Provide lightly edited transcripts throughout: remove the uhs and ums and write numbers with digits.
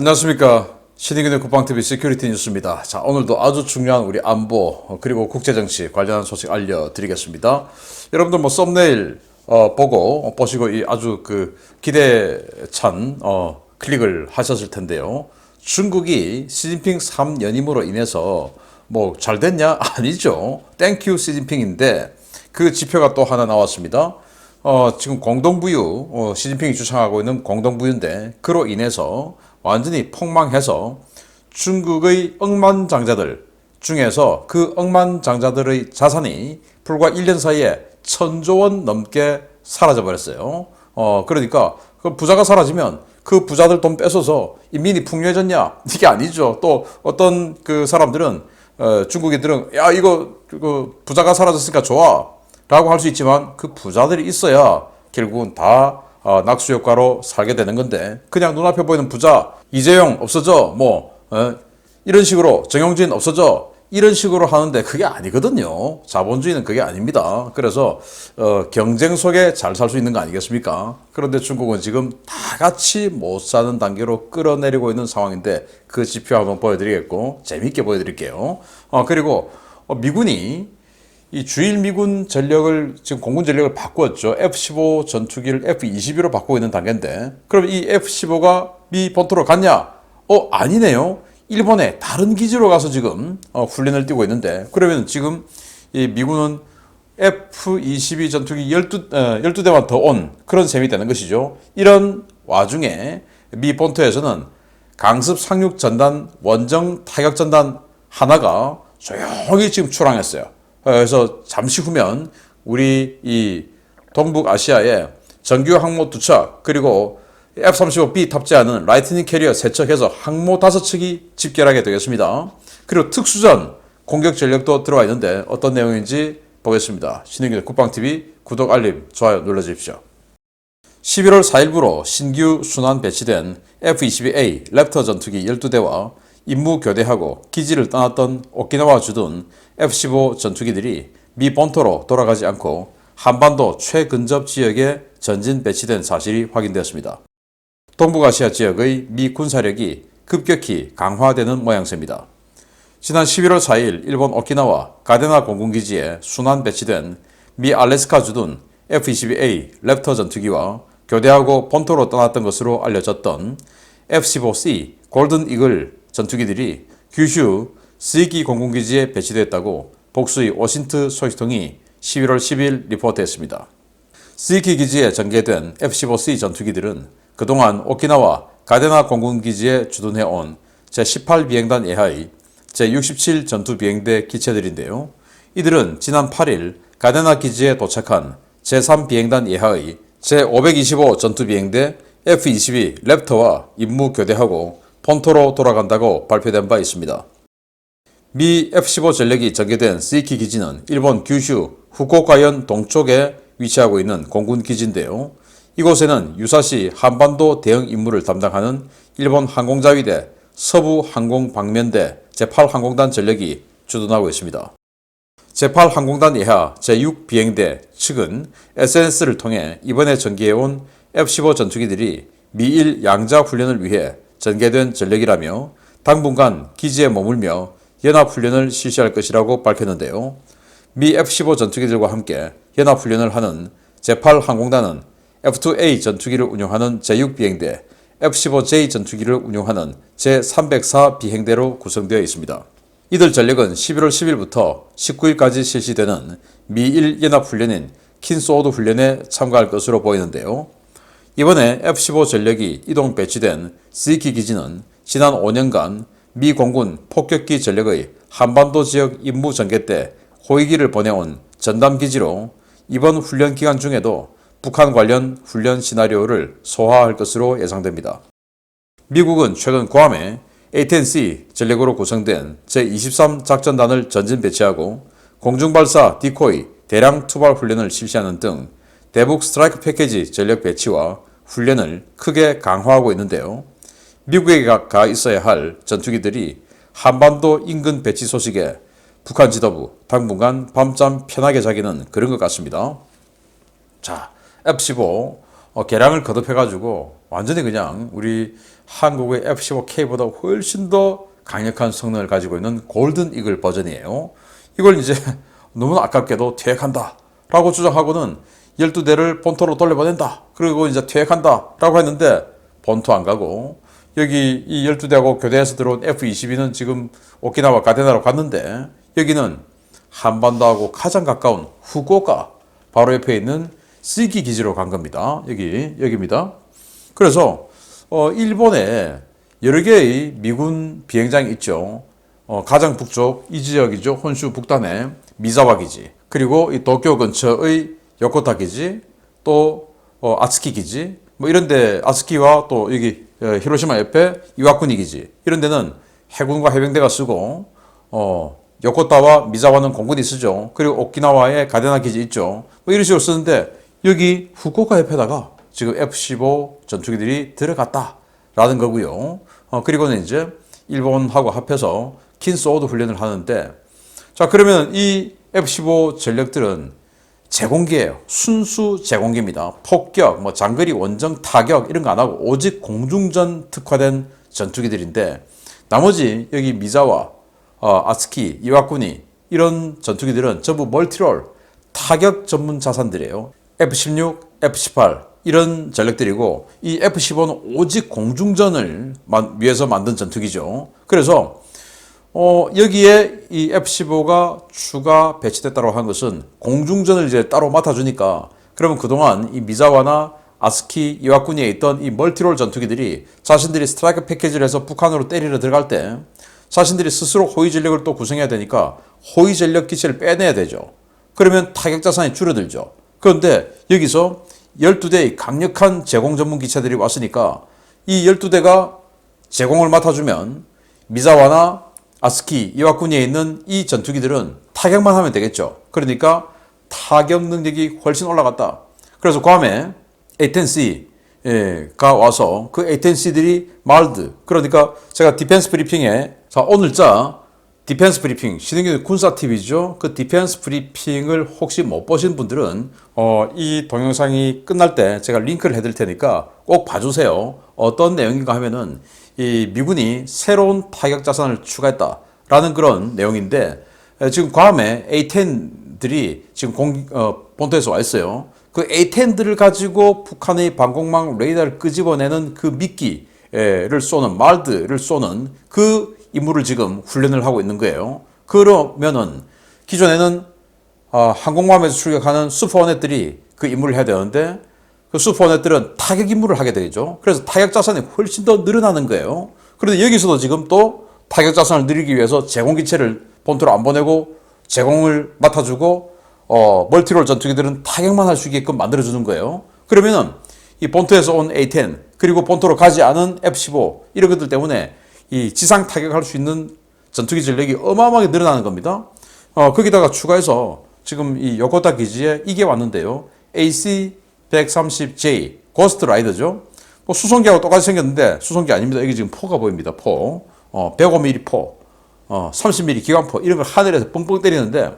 안녕하십니까. 신의균의 국방TV 시큐리티 뉴스입니다. 자, 오늘도 아주 중요한 우리 안보 그리고 국제정치 관련한 소식 알려드리겠습니다. 여러분들 뭐 썸네일 보시고 이 아주 기대찬 클릭을 하셨을 텐데요. 중국이 시진핑 3연임으로 인해서 뭐 잘 됐냐? 아니죠. 땡큐 시진핑인데 그 지표가 또 하나 나왔습니다. 지금 공동부유, 시진핑이 주창하고 있는 공동부유인데 그로 인해서 완전히 폭망해서 중국의 억만장자들 중에서 그 억만장자들의 자산이 불과 1년 사이에 1,000조 원 넘게 사라져 버렸어요. 그러니까 그 부자가 사라지면 그 부자들 돈 뺏어서 인민이 풍요해졌냐? 이게 아니죠. 또 어떤 그 사람들은 중국인들은 야 이거 부자가 사라졌으니까 좋아 라고 할 수 있지만 그 부자들이 있어야 결국은 다 낙수 효과로 살게 되는 건데 그냥 눈앞에 보이는 부자 이재용 없어져 이런 식으로 정영진 없어져 이런 식으로 하는데 그게 아니거든요. 자본주의는 그게 아닙니다. 그래서 경쟁 속에 잘 살 수 있는 거 아니겠습니까? 그런데 중국은 지금 다 같이 못 사는 단계로 끌어내리고 있는 상황인데 그 지표 한번 보여드리겠고 재미있게 보여드릴게요. 그리고 미군이 이 주일 미군 전력을 지금 공군 전력을 바꾸었죠. F-15 전투기를 F-22로 바꾸고 있는 단계인데 그럼 이 F-15가 미 본토로 갔냐? 아니네요. 일본의 다른 기지로 가서 지금 훈련을 띄고 있는데 그러면 지금 이 미군은 F-22 전투기 12대만 더 온 그런 셈이 되는 것이죠. 이런 와중에 미 본토에서는 강습 상륙 전단 원정 타격 전단 하나가 조용히 지금 출항했어요. 그래서 잠시 후면 우리 이 동북아시아에 정규 항모 2척 그리고 F-35B 탑재하는 라이트닝 캐리어 3척에서 항모 5척이 집결하게 되겠습니다. 그리고 특수전 공격 전력도 들어와 있는데 어떤 내용인지 보겠습니다. 신의균의 국방TV 구독, 알림, 좋아요 눌러주십시오. 11월 4일부로 신규 순환 배치된 F-22A 랩터 전투기 12대와 임무 교대하고 기지를 떠났던 오키나와 주둔 F-15 전투기들이 미 본토로 돌아가지 않고 한반도 최근접 지역에 전진 배치된 사실이 확인되었습니다. 동북아시아 지역의 미 군사력이 급격히 강화되는 모양새입니다. 지난 11월 4일 일본 오키나와 가데나 공군기지에 순환 배치된 미 알래스카 주둔 F-22A 랩터 전투기와 교대하고 본토로 떠났던 것으로 알려졌던 F-15C 골든 이글 전투기들이 규슈 스이키 공군기지에 배치됐다고 복수의 워싱트 소식통이 11월 10일 리포트했습니다. 스이키 기지에 전개된 F-15C 전투기들은 그동안 오키나와 가데나 공군기지에 주둔해온 제18비행단 예하의 제67 전투비행대 기체들인데요. 이들은 지난 8일 가데나 기지에 도착한 제3비행단 예하의 제525 전투비행대 F-22 랩터와 임무 교대하고 본토로 돌아간다고 발표된 바 있습니다. 미 F-15 전력이 전개된 스이키 기지는 일본 규슈 후쿠오카현 동쪽에 위치하고 있는 공군 기지인데요. 이곳에는 유사시 한반도 대응 임무를 담당하는 일본 항공자위대 서부항공방면대 제8항공단 전력이 주둔하고 있습니다. 제8항공단 예하 제6비행대 측은 SNS를 통해 이번에 전개해온 F-15 전투기들이 미일 양자 훈련을 위해 전개된 전력이라며 당분간 기지에 머물며 연합훈련을 실시할 것이라고 밝혔는데요. 미 F-15 전투기들과 함께 연합훈련을 하는 제8항공단은 F-2A 전투기를 운용하는 제6비행대, F-15J 전투기를 운용하는 제304 비행대로 구성되어 있습니다. 이들 전력은 11월 10일부터 19일까지 실시되는 미일 연합훈련인 킨소드 훈련에 참가할 것으로 보이는데요. 이번에 F-15 전력이 이동 배치된 스이키 기지는 지난 5년간 미 공군 폭격기 전력의 한반도 지역 임무 전개 때 호위기를 보내온 전담기지로 이번 훈련 기간 중에도 북한 관련 훈련 시나리오를 소화할 것으로 예상됩니다. 미국은 최근 괌에 A-10C 전력으로 구성된 제23 작전단을 전진 배치하고 공중발사 디코이 대량 투발 훈련을 실시하는 등 대북 스트라이크 패키지 전력 배치와 훈련을 크게 강화하고 있는데요. 미국에 가 있어야 할 전투기들이 한반도 인근 배치 소식에 북한 지도부 당분간 밤잠 편하게 자기는 그런 것 같습니다. 자, F-15 개량을 거듭해가지고 완전히 그냥 우리 한국의 F-15K보다 훨씬 더 강력한 성능을 가지고 있는 골든 이글 버전이에요. 이걸 이제 너무나 아깝게도 퇴역한다 라고 주장하고는 12대를 본토로 돌려보낸다. 그리고 이제 퇴역한다 라고 했는데 본토 안 가고 여기 이 12대하고 교대해서 들어온 F-22는 지금 오키나와 가데나로 갔는데 여기는 한반도하고 가장 가까운 후쿠오카 바로 옆에 있는 시기 기지로 간 겁니다. 여기입니다. 그래서 일본에 여러 개의 미군 비행장이 있죠. 가장 북쪽 이 지역이죠. 혼슈 북단의 미자와 기지, 그리고 이 도쿄 근처의 요코타 기지, 또 아츠키 기지, 뭐 이런데 아츠키와 또 여기 히로시마 옆에 이와쿠니 기지 이런 데는 해군과 해병대가 쓰고 요코타와 미자와는 공군이 쓰죠. 그리고 오키나와의 가데나 기지 있죠. 뭐 이런 식으로 쓰는데 여기 후쿠오카 옆에다가 지금 F-15 전투기들이 들어갔다라는 거고요. 그리고는 이제 일본하고 합해서 킨소드 훈련을 하는데, 자 그러면 이 F-15 전력들은 제공기예요. 순수 제공기입니다. 폭격, 뭐 장거리 원정 타격 이런 거 안 하고 오직 공중전 특화된 전투기들인데, 나머지 여기 미자와 아츠키, 이와쿠니 이런 전투기들은 전부 멀티롤 타격 전문 자산들이에요. F-16, F-18 이런 전력들이고, 이 F-15는 오직 공중전을 위해서 만든 전투기죠. 그래서 여기에 이 F-15가 추가 배치됐다고 한 것은 공중전을 이제 따로 맡아주니까, 그러면 그동안 이 미자와나 아스키, 이와쿠니에 있던 이 멀티롤 전투기들이 자신들이 스트라이크 패키지를 해서 북한으로 때리러 들어갈 때 자신들이 스스로 호위 전력을 또 구성해야 되니까 호위 전력 기체를 빼내야 되죠. 그러면 타격 자산이 줄어들죠. 그런데 여기서 12대의 강력한 제공 전문 기체들이 왔으니까 이 12대가 제공을 맡아주면 미자와나 아스키, 이와쿠니에 있는 이 전투기들은 타격만 하면 되겠죠. 그러니까 타격 능력이 훨씬 올라갔다. 그래서 괌에 A-10C가 와서 그 A-10C들이 말드, 그러니까 제가 디펜스 브리핑에, 자 오늘자 디펜스 브리핑, 신흥균 군사TV죠. 그 디펜스 브리핑을 혹시 못 보신 분들은 이 동영상이 끝날 때 제가 링크를 해드릴 테니까 꼭 봐주세요. 어떤 내용인가 하면은 이 미군이 새로운 타격 자산을 추가했다라는 그런 내용인데, 지금 괌에 A-10들이 지금 본토에서 와 있어요. 그 A-10들을 가지고 북한의 방공망 레이더를 끄집어내는 그 미끼를 쏘는, 말드를 쏘는 그 임무를 지금 훈련을 하고 있는 거예요. 그러면은 기존에는 항공모함에서 출격하는 슈퍼호넷들이 그 임무를 해야 되는데, 그 슈퍼호넷들은 타격 임무를 하게 되죠. 그래서 타격 자산이 훨씬 더 늘어나는 거예요. 그런데 여기서도 지금 또 타격 자산을 늘리기 위해서 제공기체를 본토로 안 보내고 제공을 맡아주고 멀티롤 전투기들은 타격만 할 수 있게끔 만들어주는 거예요. 그러면은 이 본토에서 온 A-10 그리고 본토로 가지 않은 F-15 이런 것들 때문에 이 지상 타격할 수 있는 전투기 전력이 어마어마하게 늘어나는 겁니다. 거기다가 추가해서 지금 이 요코타 기지에 이게 왔는데요. AC-130J 고스트 라이더죠. 뭐 수송기하고 똑같이 생겼는데 수송기 아닙니다. 여기 지금 포가 보입니다. 포. 105mm 포, 30mm 기관포 이런 걸 하늘에서 뻥뻥 때리는데,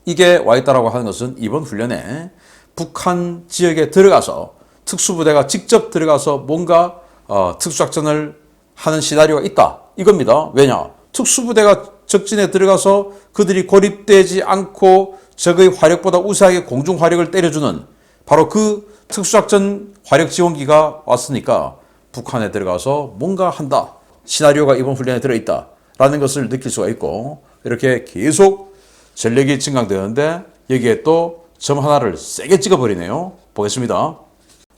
이게 와 있다라고 하는 것은 이번 훈련에 북한 지역에 들어가서 특수부대가 직접 들어가서 뭔가 특수작전을 하는 시나리오가 있다 이겁니다. 왜냐? 특수부대가 적진에 들어가서 그들이 고립되지 않고 적의 화력보다 우세하게 공중 화력을 때려주는 바로 그 특수작전 화력 지원기가 왔으니까 북한에 들어가서 뭔가 한다 시나리오가 이번 훈련에 들어있다 라는 것을 느낄 수가 있고, 이렇게 계속 전력이 증강되는데 여기에 또 점 하나를 세게 찍어버리네요. 보겠습니다.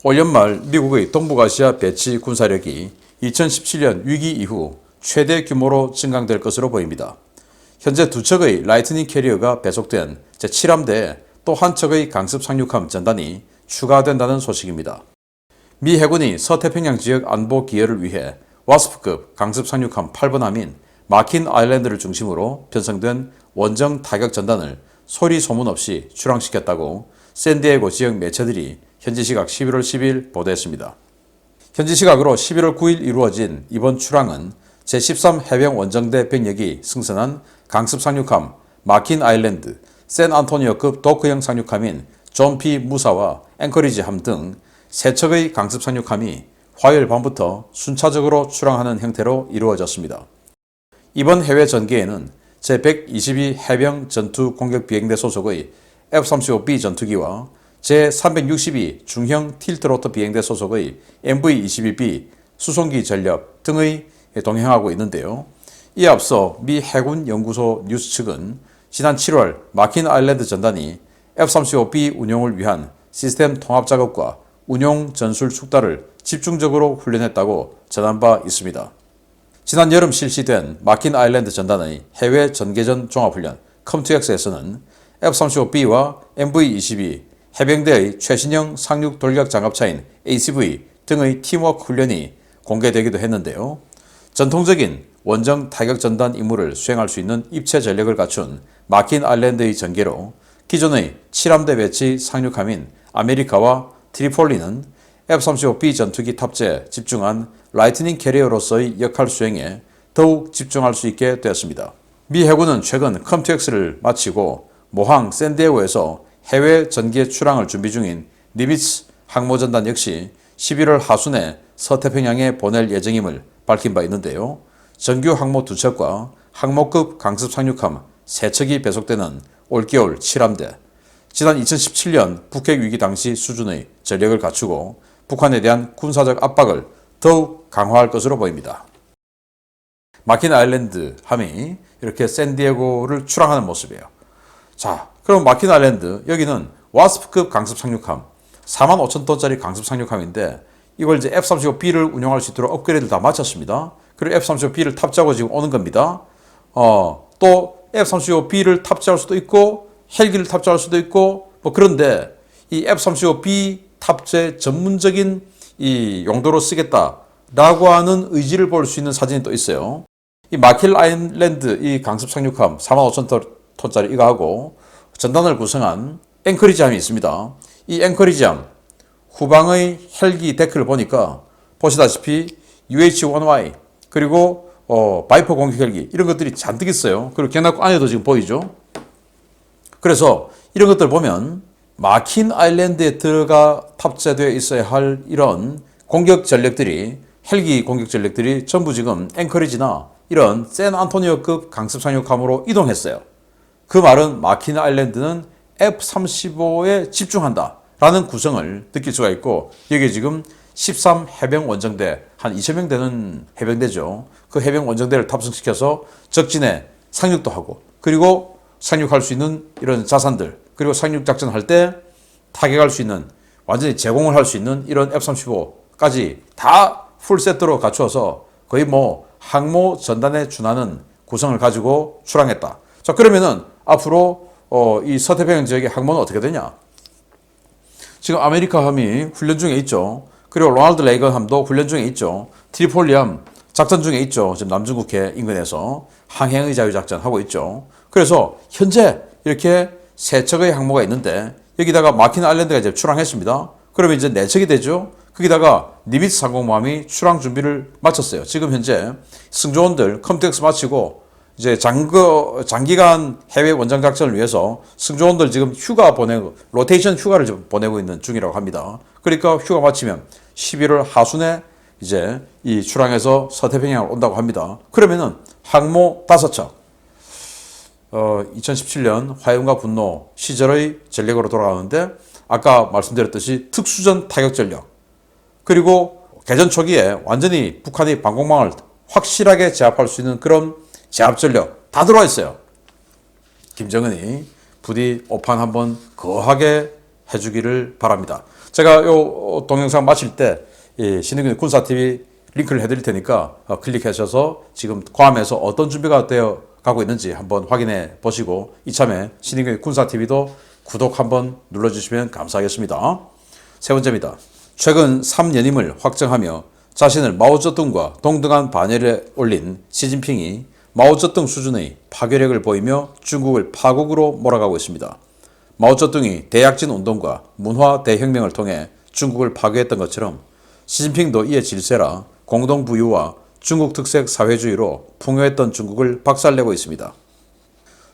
올 연말 미국의 동북아시아 배치 군사력이 2017년 위기 이후 최대 규모로 증강될 것으로 보입니다. 현재 두 척의 라이트닝 캐리어가 배속된 제7함대에 또 한 척의 강습 상륙함 전단이 추가된다는 소식입니다. 미 해군이 서태평양 지역 안보 기여를 위해 와스프급 강습 상륙함 8번함인 마킨 아일랜드를 중심으로 편성된 원정 타격 전단을 소리 소문 없이 출항시켰다고 샌디에고 지역 매체들이 현지 시각 11월 10일 보도했습니다. 현지 시각으로 11월 9일 이루어진 이번 출항은 제13 해병 원정대 병력이 승선한 강습 상륙함 마킨 아일랜드, 샌안토니오급 도크형 상륙함인 존 P 무사와 앵커리지함 등 세척의 강습 상륙함이 화요일 밤부터 순차적으로 출항하는 형태로 이루어졌습니다. 이번 해외 전개에는 제122 해병 전투 공격 비행대 소속의 F-35B 전투기와 제362 중형 틸트로터 비행대 소속의 MV-21B 수송기 전력 등의 동행하고 있는데요. 이에 앞서 미 해군 연구소 뉴스 측은 지난 7월 마킨 아일랜드 전단이 F-35B 운용을 위한 시스템 통합 작업과 운용 전술 축달을 집중적으로 훈련했다고 전한 바 있습니다. 지난 여름 실시된 마킨 아일랜드 전단의 해외 전개전 종합훈련 컴투엑스에서는 F-35B와 MV-22 해병대의 최신형 상륙 돌격 장갑차인 ACV 등의 팀워크 훈련이 공개되기도 했는데요. 전통적인 원정 타격 전단 임무를 수행할 수 있는 입체 전력을 갖춘 마킨 아일랜드의 전개로 기존의 7함대 배치 상륙함인 아메리카와 트리폴리는 F-35B 전투기 탑재에 집중한 라이트닝 캐리어로서의 역할 수행에 더욱 집중할 수 있게 되었습니다. 미 해군은 최근 컴투엑스를 마치고 모항 샌디에고에서 해외 전개 출항을 준비 중인 니미츠 항모전단 역시 11월 하순에 서태평양에 보낼 예정임을 밝힌 바 있는데요. 정규 항모 2척과 항모급 강습 상륙함 3척이 배속되는 올겨울 7함대, 지난 2017년 북핵 위기 당시 수준의 전력을 갖추고 북한에 대한 군사적 압박을 더욱 강화할 것으로 보입니다. 마킨 아일랜드 함이 이렇게 샌디에고를 출항하는 모습이에요. 자, 그럼 마킨 아일랜드 여기는 와스프급 강습 상륙함 45,000톤짜리 강습 상륙함인데 이걸 이제 F-35B를 운용할 수 있도록 업그레이드를 다 마쳤습니다. 그리고 F-35B를 탑재하고 지금 오는 겁니다. 또 F-35B를 탑재할 수도 있고 헬기를 탑재할 수도 있고 그런데 이 F-35B 탑재 전문적인 이 용도로 쓰겠다라고 하는 의지를 볼 수 있는 사진이 또 있어요. 이 마킬 아일랜드 이 강습 상륙함 45,000톤짜리 이거하고 전단을 구성한 앵커리지함이 있습니다. 이 앵커리지함 후방의 헬기 데크를 보니까 보시다시피 UH-1Y 그리고 바이퍼 공격 헬기 이런 것들이 잔뜩 있어요. 그리고 견학구 안에도 지금 보이죠. 그래서 이런 것들 보면 마킨 아일랜드에 들어가 탑재되어 있어야 할 이런 공격 전력들이 헬기 공격 전력들이 전부 지금 앵커리지나 이런 샌안토니오급 강습 상륙함으로 이동했어요. 그 말은 마킨 아일랜드는 F-35에 집중한다 라는 구성을 느낄 수가 있고 여기에 지금 13 해병 원정대 한 2,000명 되는 해병대죠. 그 해병 원정대를 탑승시켜서 적진에 상륙도 하고 그리고 상륙할 수 있는 이런 자산들 그리고 상륙작전 할 때 타격할 수 있는 완전히 제공을 할 수 있는 이런 F-35까지 다 풀세트로 갖추어서 거의 뭐 항모 전단에 준하는 구성을 가지고 출항했다. 자, 그러면은 앞으로 이 서태평양 지역의 항모는 어떻게 되냐? 지금 아메리카 함이 훈련 중에 있죠. 그리고 로널드 레이건 함도 훈련 중에 있죠. 트리폴리함 작전 중에 있죠. 지금 남중국해 인근에서 항해의 자유작전 하고 있죠. 그래서 현재 이렇게 세 척의 항모가 있는데 여기다가 마킨 아일랜드가 이제 출항했습니다. 그러면 이제 네 척이 되죠. 거기다가 니미츠 상공모함이 출항 준비를 마쳤어요. 지금 현재 승조원들 컴텍스 마치고 이제 장기간 해외 원정 작전을 위해서 승조원들 지금 휴가 보내고 로테이션 휴가를 지금 보내고 있는 중이라고 합니다. 그러니까 휴가 마치면 11월 하순에 이제 이 출항해서 서태평양을 온다고 합니다. 그러면은 항모 5척 2017년 화염과 분노 시절의 전력으로 돌아가는데 아까 말씀드렸듯이 특수전 타격 전력 그리고 개전 초기에 완전히 북한의 방공망을 확실하게 제압할 수 있는 그런 제압 전력 다 들어와 있어요. 김정은이 부디 오판 한번 거하게 해주기를 바랍니다. 제가 이 동영상 마칠 때 신흥균 군사TV 링크를 해드릴 테니까 클릭하셔서 지금 괌에서 어떤 준비가 되어 가고 있는지 한번 확인해 보시고 이참에 신흥균 군사TV도 구독 한번 눌러주시면 감사하겠습니다. 세 번째입니다. 최근 3연임을 확정하며 자신을 마오쩌둥과 동등한 반열에 올린 시진핑이 마오쩌둥 수준의 파괴력을 보이며 중국을 파국으로 몰아가고 있습니다. 마오쩌둥이 대약진 운동과 문화 대혁명을 통해 중국을 파괴했던 것처럼 시진핑도 이에 질세라 공동부유와 중국 특색 사회주의로 풍요했던 중국을 박살내고 있습니다.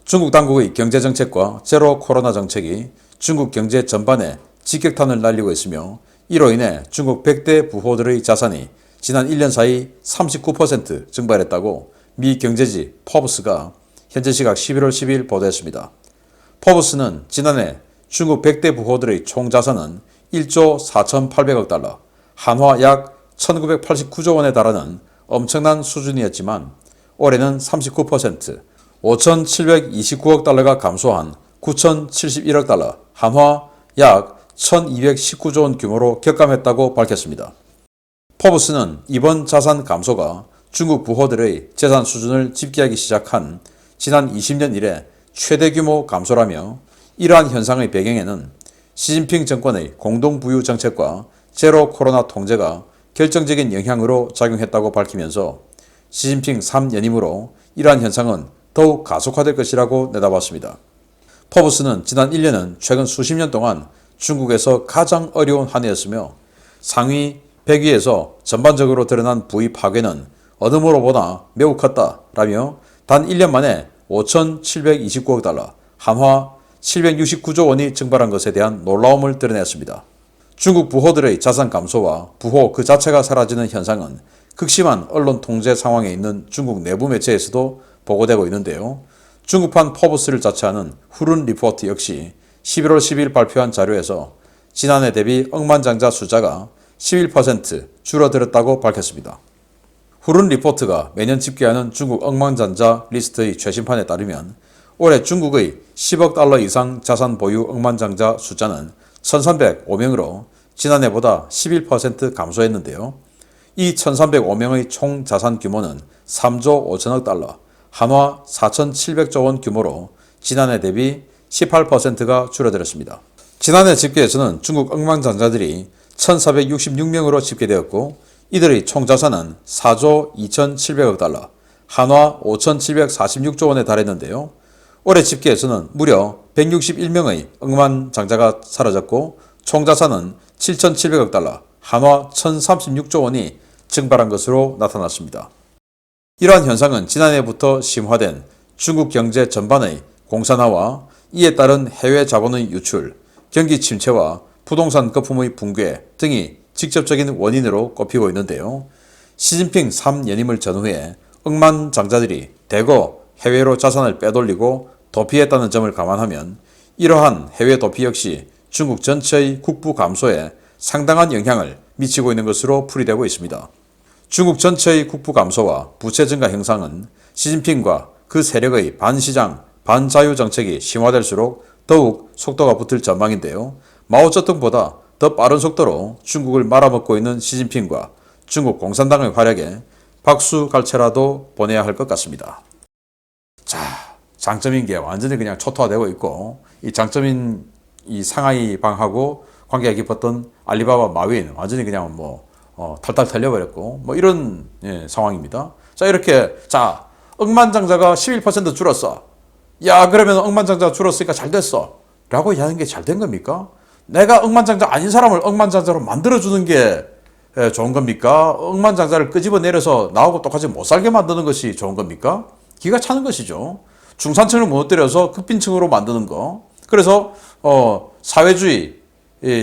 중국 당국의 경제정책과 제로 코로나 정책이 중국 경제 전반에 직격탄을 날리고 있으며 이로 인해 중국 100대 부호들의 자산이 지난 1년 사이 39% 증발했다고 미 경제지 퍼브스가 현재 시각 11월 10일 보도했습니다. 퍼브스는 지난해 중국 100대 부호들의 총 자산은 1조 4,800억 달러, 한화 약 1,989조 원에 달하는 엄청난 수준이었지만 올해는 39%, 5,729억 달러가 감소한 9,071억 달러, 한화 약 1,219조 원 규모로 격감했다고 밝혔습니다. 포브스는 이번 자산 감소가 중국 부호들의 재산 수준을 집계하기 시작한 지난 20년 이래 최대 규모 감소라며 이러한 현상의 배경에는 시진핑 정권의 공동부유 정책과 제로 코로나 통제가 결정적인 영향으로 작용했다고 밝히면서 시진핑 3연임으로 이러한 현상은 더욱 가속화될 것이라고 내다봤습니다. 포브스는 지난 1년은 최근 수십 년 동안 중국에서 가장 어려운 한 해였으며 상위 100위에서 전반적으로 드러난 부의 파괴는 어느 뭐로보나 매우 컸다라며 단 1년 만에 5,729억 달러, 한화 769조 원이 증발한 것에 대한 놀라움을 드러냈습니다. 중국 부호들의 자산 감소와 부호 그 자체가 사라지는 현상은 극심한 언론 통제 상황에 있는 중국 내부 매체에서도 보고되고 있는데요. 중국판 포브스를 자처하는 후른 리포트 역시 11월 10일 발표한 자료에서 지난해 대비 억만장자 숫자가 11% 줄어들었다고 밝혔습니다. 후른 리포트가 매년 집계하는 중국 억만장자 리스트의 최신판에 따르면 올해 중국의 10억 달러 이상 자산 보유 억만장자 숫자는 1,305명으로 지난해보다 11% 감소했는데요. 이 1,305명의 총 자산 규모는 3조 5천억 달러, 한화 4,700조 원 규모로 지난해 대비 18%가 줄어들었습니다. 지난해 집계에서는 중국 억만장자들이 1,466명으로 집계되었고 이들의 총 자산은 4조 2,700억 달러, 한화 5,746조 원에 달했는데요. 올해 집계에서는 무려 161명의 억만장자가 사라졌고 총 자산은 7,700억 달러, 한화 1,036조 원이 증발한 것으로 나타났습니다. 이러한 현상은 지난해부터 심화된 중국 경제 전반의 공산화와 이에 따른 해외 자본의 유출, 경기 침체와 부동산 거품의 붕괴 등이 직접적인 원인으로 꼽히고 있는데요. 시진핑 3연임을 전후해 억만장자들이 대거 해외로 자산을 빼돌리고 도피했다는 점을 감안하면 이러한 해외 도피 역시 중국 전체의 국부 감소에 상당한 영향을 미치고 있는 것으로 풀이되고 있습니다. 중국 전체의 국부 감소와 부채 증가 형상은 시진핑과 그 세력의 반시장, 반자유 정책이 심화될수록 더욱 속도가 붙을 전망인데요. 마오쩌둥보다 더 빠른 속도로 중국을 말아먹고 있는 시진핑과 중국 공산당의 활약에 박수 갈채라도 보내야 할 것 같습니다. 자, 장점인 게 완전히 그냥 초토화되고 있고 이 장점인 이 상하이 방하고 관계가 깊었던 알리바바 마윈 완전히 그냥 탈탈 털려버렸고 이런 상황입니다. 자, 이렇게 억만장자가 11% 줄었어. 야, 그러면 억만장자가 줄었으니까 잘 됐어 라고 하는 게 잘 된 겁니까? 내가 억만장자 아닌 사람을 억만장자로 만들어주는 게 좋은 겁니까? 억만장자를 끄집어내려서 나하고 똑같이 못 살게 만드는 것이 좋은 겁니까? 기가 차는 것이죠. 중산층을 무너뜨려서 극빈층으로 만드는 거. 그래서 사회주의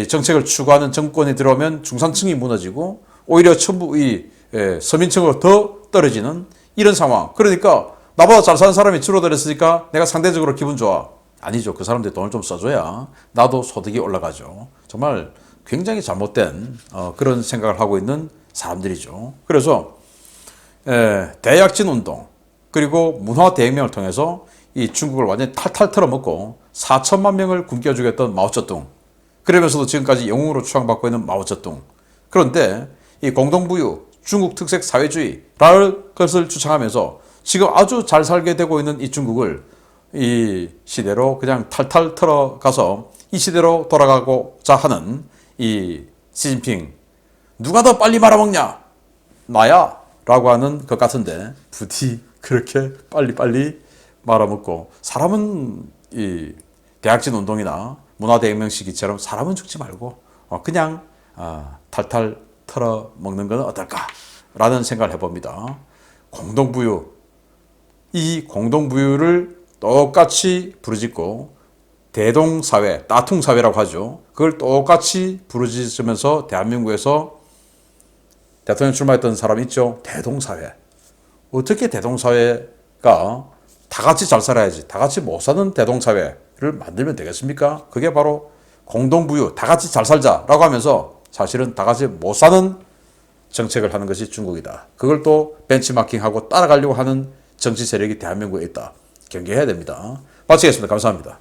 정책을 추구하는 정권이 들어오면 중산층이 무너지고 오히려 전부 서민층으로 더 떨어지는 이런 상황. 그러니까 나보다 잘 사는 사람이 줄어들었으니까 내가 상대적으로 기분 좋아. 아니죠. 그 사람들이 돈을 좀 써줘야 나도 소득이 올라가죠. 정말 굉장히 잘못된 그런 생각을 하고 있는 사람들이죠. 그래서 대약진 운동 그리고 문화대혁명을 통해서 이 중국을 완전히 탈탈 털어먹고 4천만 명을 굶겨 죽였던 마오쩌둥, 그러면서도 지금까지 영웅으로 추앙받고 있는 마오쩌둥. 그런데 이 공동부유, 중국 특색 사회주의라는 것을 주창하면서 지금 아주 잘 살게 되고 있는 이 중국을 이 시대로 그냥 탈탈 털어가서 이 시대로 돌아가고자 하는 이 시진핑, 누가 더 빨리 말아먹냐? 나야! 라고 하는 것 같은데 부디 그렇게 빨리빨리 말아먹고, 사람은 이 대약진 운동이나 문화대혁명 시기처럼 사람은 죽지 말고 그냥 탈탈 털어먹는 건 어떨까라는 생각을 해봅니다. 공동부유, 이 공동부유를 똑같이 부르짖고 대동사회, 따퉁사회라고 하죠. 그걸 똑같이 부르짖으면서 대한민국에서 대통령 출마했던 사람 있죠. 대동사회. 어떻게 대동사회가 다 같이 잘 살아야지, 다 같이 못 사는 대동사회를 만들면 되겠습니까? 그게 바로 공동부유, 다 같이 잘 살자라고 하면서 사실은 다 같이 못 사는 정책을 하는 것이 중국이다. 그걸 또 벤치마킹하고 따라가려고 하는 정치 세력이 대한민국에 있다. 경계해야 됩니다. 마치겠습니다. 감사합니다.